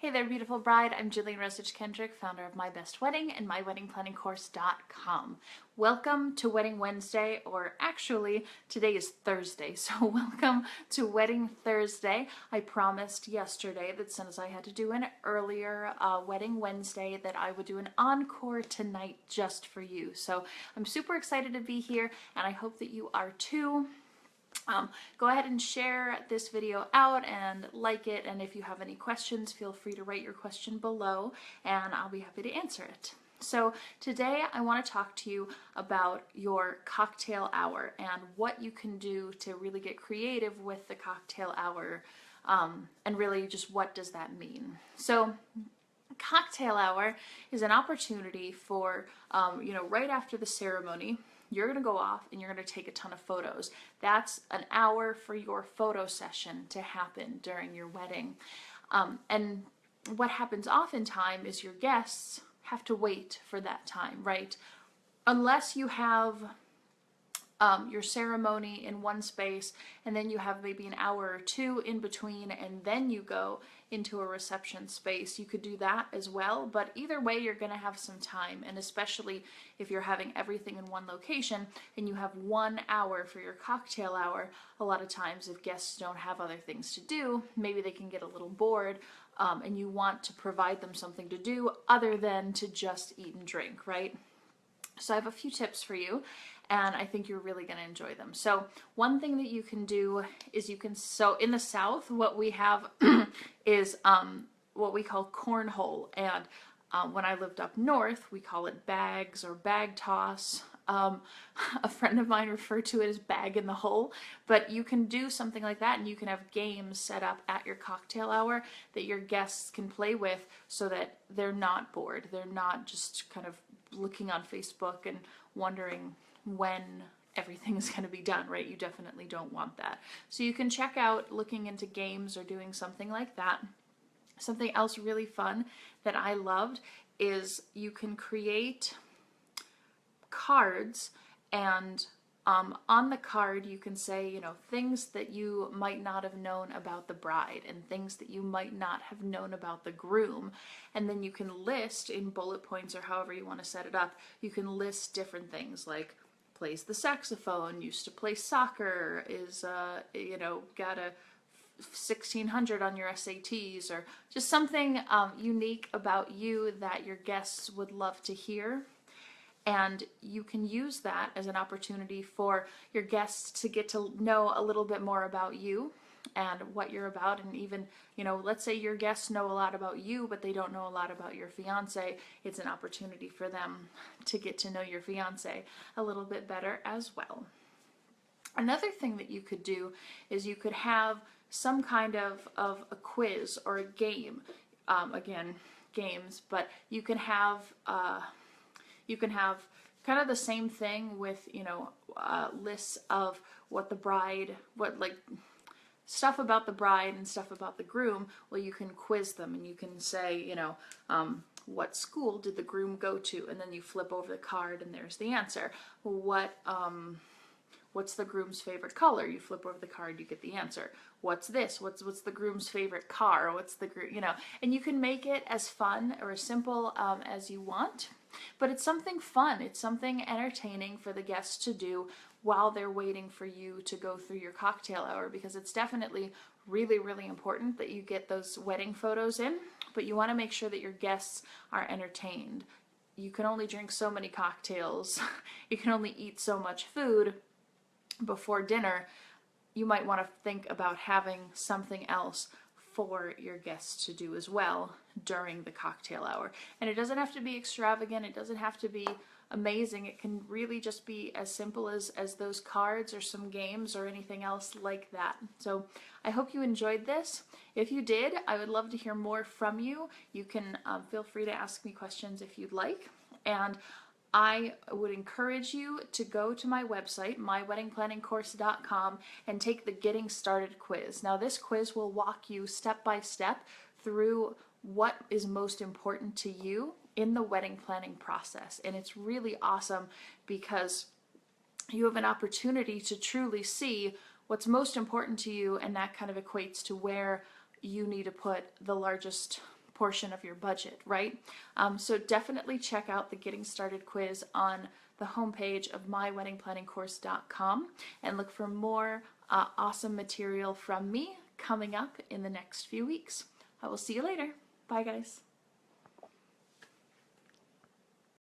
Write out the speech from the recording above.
Hey there, beautiful bride. I'm Jillian Rosich Kendrick, founder of My Best Wedding and MyWeddingPlanningCourse.com. Welcome to Wedding Wednesday, or actually, today is Thursday, so welcome to Wedding Thursday. I promised yesterday that since I had to do an earlier Wedding Wednesday, that I would do an encore tonight just for you. So I'm super excited to be here, and I hope that you are too. Go ahead and share this video out and like it, and if you have any questions, feel free to write your question below and I'll be happy to answer it. So today I want to talk to you about your cocktail hour and what you can do to really get creative with the cocktail hour, and really just what does that mean. So cocktail hour is an opportunity for, right after the ceremony, you're going to go off and you're going to take a ton of photos. That's an hour for your photo session to happen during your wedding. And what happens oftentimes is your guests have to wait for that time, right? Unless you have your ceremony in one space and then you have maybe an hour or two in between and then you go into a reception space. You could do that as well, but either way you're going to have some time, and especially if you're having everything in one location and you have 1 hour for your cocktail hour, a lot of times if guests don't have other things to do, maybe they can get a little bored, and you want to provide them something to do other than to just eat and drink, right? So I have a few tips for you, and I think you're really going to enjoy them. So one thing that you can do is so in the South, what we have is what we call cornhole, and when I lived up north, we call it bags or bag toss. A friend of mine referred to it as bag in the hole, but you can do something like that, and you can have games set up at your cocktail hour that your guests can play with so that they're not bored. They're not just kind of looking on Facebook and wondering when everything is going to be done, right? You definitely don't want that. So you can check out looking into games or doing something like that. Something else really fun that I loved is you can create cards, and on the card you can say, things that you might not have known about the bride and things that you might not have known about the groom, and then you can list in bullet points or however you want to set it up. You can list different things like plays the saxophone, used to play soccer, is got a 1600 on your SATs, or just something unique about you that your guests would love to hear. And you can use that as an opportunity for your guests to get to know a little bit more about you and what you're about. And even, let's say your guests know a lot about you, but they don't know a lot about your fiance. It's an opportunity for them to get to know your fiance a little bit better as well. Another thing that you could do is you could have some kind of a quiz or a game. Again, games, but you can have kind of the same thing with, lists of stuff about the bride and stuff about the groom. Well, you can quiz them and you can say, what school did the groom go to? And then you flip over the card and there's the answer. What's the groom's favorite color? You flip over the card, you get the answer. What's this? What's the groom's favorite car? What's the and you can make it as fun or as simple as you want. But it's something fun. It's something entertaining for the guests to do while they're waiting for you to go through your cocktail hour, because it's definitely really, really important that you get those wedding photos in, but you want to make sure that your guests are entertained. You can only drink so many cocktails. You can only eat so much food before dinner. You might want to think about having something else for your guests to do as well during the cocktail hour. And it doesn't have to be extravagant, it doesn't have to be amazing, it can really just be as simple as those cards or some games or anything else like that. So I hope you enjoyed this. If you did, I would love to hear more from you. You can feel free to ask me questions if you'd like, and I would encourage you to go to my website, myweddingplanningcourse.com, and take the Getting Started quiz. Now, this quiz will walk you step by step through what is most important to you in the wedding planning process. And it's really awesome because you have an opportunity to truly see what's most important to you, and that kind of equates to where you need to put the largest portion of your budget, right? So definitely check out the Getting Started quiz on the homepage of myweddingplanningcourse.com and look for more awesome material from me coming up in the next few weeks. I will see you later. Bye, guys.